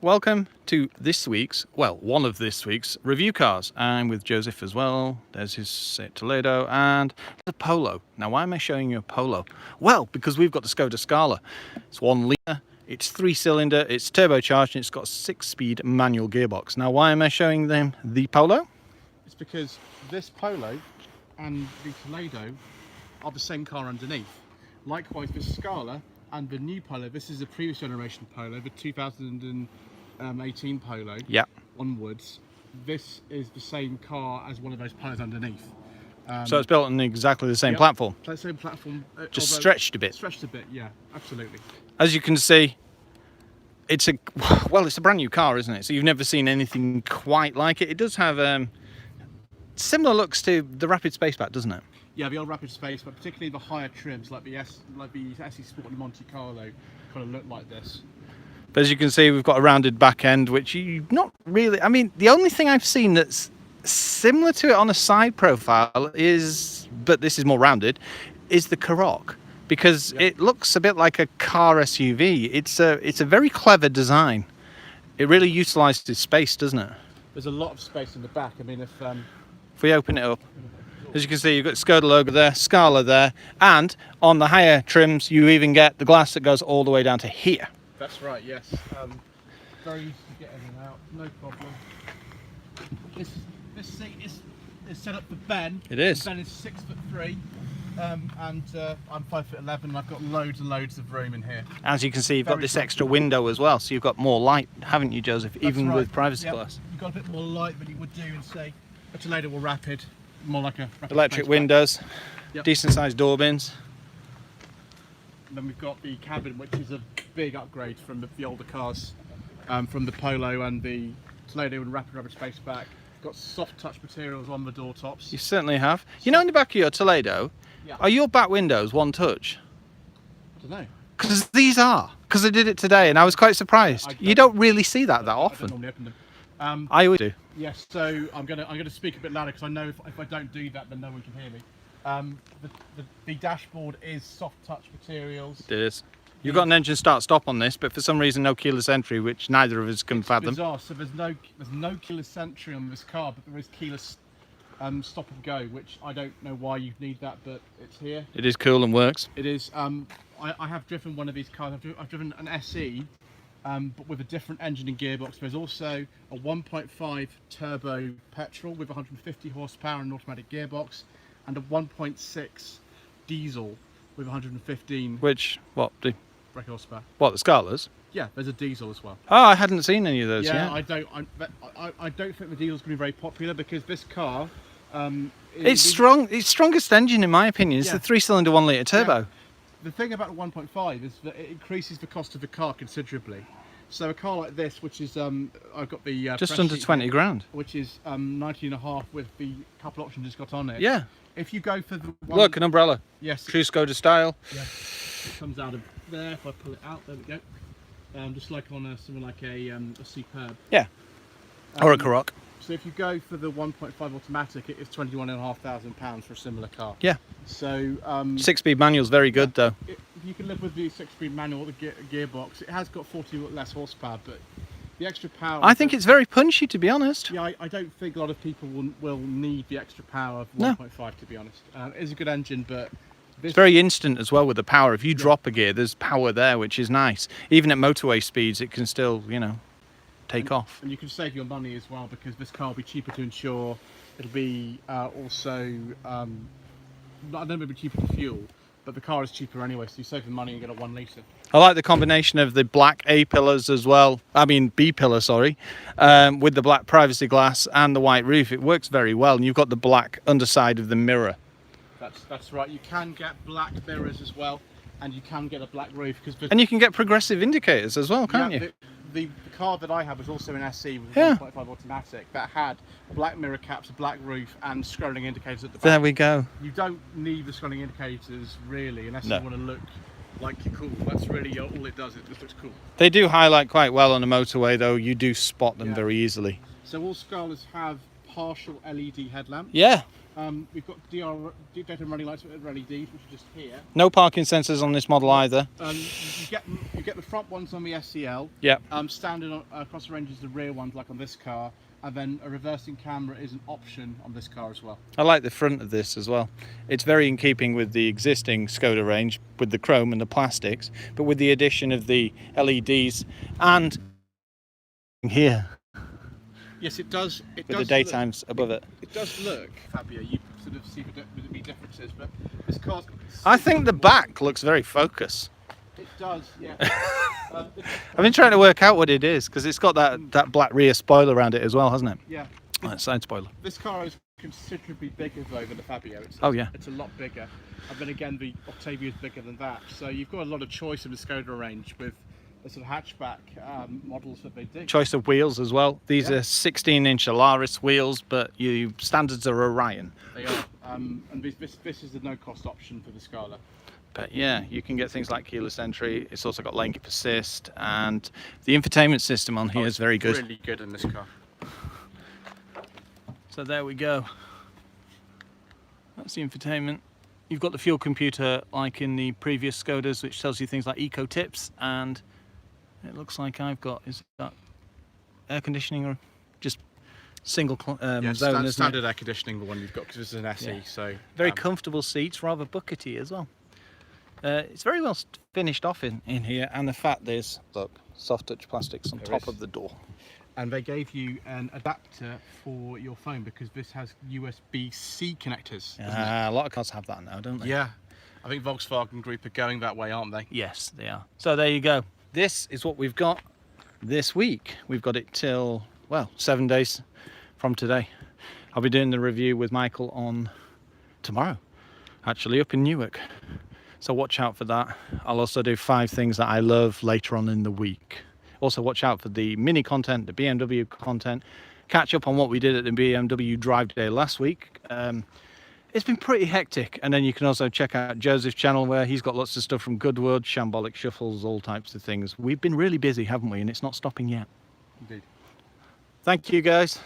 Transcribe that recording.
Welcome to this week's, well, one of this week's review cars. I'm with Joseph as well. There's his Seat Toledo and the Polo. Now, why am I showing you a Polo? Well, because we've got the Skoda Scala. It's 1 litre, it's 3-cylinder, it's turbocharged, and it's got a 6-speed manual gearbox. Now, why am I showing them the Polo? It's because this Polo and the Toledo are the same car underneath. Likewise, the Scala and the new Polo, this is a previous generation Polo, the 2018 Polo onwards. This is the same car as one of those Polos underneath. So it's built on exactly the same platform? Same platform. Just stretched a bit? Stretched a bit, yeah, absolutely. As you can see, it's a brand new car, isn't it? So you've never seen anything quite like it. It does have similar looks to the Rapid Spaceback, doesn't it? Yeah, the old Rapid Space, but particularly the higher trims, like the SE Sport and Monte Carlo, kind of look like this. But as you can see, we've got a rounded back end, which you not really. I mean, the only thing I've seen that's similar to it on a side profile is, but this is more rounded, is the Karoq, because it looks a bit like a car SUV. It's a very clever design. It really utilises space, doesn't it? There's a lot of space in the back. I mean, if we open it up. As you can see, you've got Skoda logo there, Scala there, and on the higher trims, you even get the glass that goes all the way down to here. That's right, yes. Very easy to get in and out, no problem. This seat is set up for Ben. It is. Ben is 6'3", and I'm 5'11", and I've got loads and loads of room in here. As you can see, you've got this extra window as well, so you've got more light, haven't you, Joseph? That's even right. with privacy glass. You've got a bit more light than you would do in, say, a Toledo or Rapid. More like a electric windows, decent sized door bins. And then we've got the cabin, which is a big upgrade from the older cars, from the Polo and the Toledo and Rapid Spaceback. Got soft touch materials on the door tops. You certainly have. You know, in the back of your Toledo, are your back windows one touch? I don't know. Because these are. Because I did it today and I was quite surprised. You don't really see that often. I don't normally open them. I always do. Yes, so I'm gonna speak a bit louder because I know if I don't do that, then no one can hear me. The dashboard is soft touch materials. It is. You've got an engine start stop on this, but for some reason no keyless entry, which neither of us can fathom. It's bizarre. So there's no keyless entry on this car, but there is keyless stop and go, which I don't know why you need that, but it's here. It is cool and works. It is. I have driven one of these cars. I've driven an SE. But with a different engine and gearbox. There's also a 1.5 turbo petrol with 150 horsepower and an automatic gearbox, and a 1.6 diesel with 115 which brake horsepower. What, the Scalas? Yeah, there's a diesel as well. Oh, I hadn't seen any of those yet. I don't think the diesel's going to be very popular because this car it's strong. Its strongest engine in my opinion is the 3-cylinder 1 litre turbo. Yeah. The thing about the 1.5 is that it increases the cost of the car considerably. So a car like this, which is I've got the just under 20 grand, which is 19.5 with the couple options it's got on it. Yeah. If you go for the look, an umbrella. Yes. True Skoda style. Yeah. It comes out of there. If I pull it out, there we go. Just like on something like a Superb. Yeah. Or a Karoq. So if you go for the 1.5 automatic, it is £21,500 for a similar car. Yeah. So 6-speed manual's very good though. You can live with the 6-speed manual, the gearbox. It has got 40 less horsepower, but the extra power. I think it's very punchy, to be honest. Yeah, I don't think a lot of people will need the extra power of 1.5, to be honest. It is a good engine, but it's very instant as well with the power. If you drop a gear, there's power there, which is nice. Even at motorway speeds, it can still, take off. And you can save your money as well because this car will be cheaper to insure. It'll be also not only be cheaper to fuel, but the car is cheaper anyway, so you save the money and get a 1 litre. I like the combination of the black A pillars as well. I mean B pillar, sorry, with the black privacy glass and the white roof. It works very well, and you've got the black underside of the mirror. That's right. You can get black mirrors as well, and you can get a black roof and you can get progressive indicators as well, can't you? The car that I have was also an SE with 1.5 automatic that had black mirror caps, a black roof, and scrolling indicators at the back. There we go. You don't need the scrolling indicators really, unless you want to look like you're cool. That's really all it does. It just looks cool. They do highlight quite well on a motorway, though. You do spot them very easily. So all Scalas have partial LED headlamps. Yeah. We've got deep daytime running lights with LEDs, which are just here. No parking sensors on this model either. You get the front ones on the SCL. Yep. Standard across the range is the rear ones, like on this car, and then a reversing camera is an option on this car as well. I like the front of this as well. It's very in keeping with the existing Skoda range, with the chrome and the plastics, but with the addition of the LEDs and here. Yes, it does. With the daytimes above it. It does look, Fabio, you sort of see the differences, but this car's... I think the back looks very focus. It does, yeah. I've been trying to work out what it is, because it's got that black rear spoiler around it as well, hasn't it? Yeah. Like side spoiler. This car is considerably bigger though than the Fabio. It's a lot bigger. And then again, the Octavia is bigger than that. So you've got a lot of choice in the Skoda range with the sort of hatchback models that they do. Choice of wheels as well. These are 16-inch Alaris wheels, but your standards are Orion. They are. And this is the no-cost option for the Scala. But yeah, you can get things like keyless entry. It's also got lane keep assist, and the infotainment system on here is very good. Really good in this car. So there we go. That's the infotainment. You've got the fuel computer like in the previous Skodas, which tells you things like eco tips, and it looks like I've got, is that air conditioning or just single zone? Standard air conditioning, the one you've got, because this is an SE. Yeah. So very comfortable seats, rather buckety as well. It's very well finished off in here, and the fact there's, look, soft touch plastics on top of the door. And they gave you an adapter for your phone because this has USB-C connectors. A lot of cars have that now, don't they? Yeah. I think Volkswagen Group are going that way, aren't they? Yes, they are. So there you go. This is what we've got this week. We've got it till, well, 7 days from today. I'll be doing the review with Michael on tomorrow, actually, up in Newark. So watch out for that. I'll also do 5 things that I love later on in the week. Also watch out for the Mini content, the BMW content. Catch up on what we did at the BMW Drive Day last week. It's been pretty hectic. And then you can also check out Joseph's channel, where he's got lots of stuff from Goodwood, Shambolic Shuffles, all types of things. We've been really busy, haven't we? And it's not stopping yet. Indeed. Thank you, guys.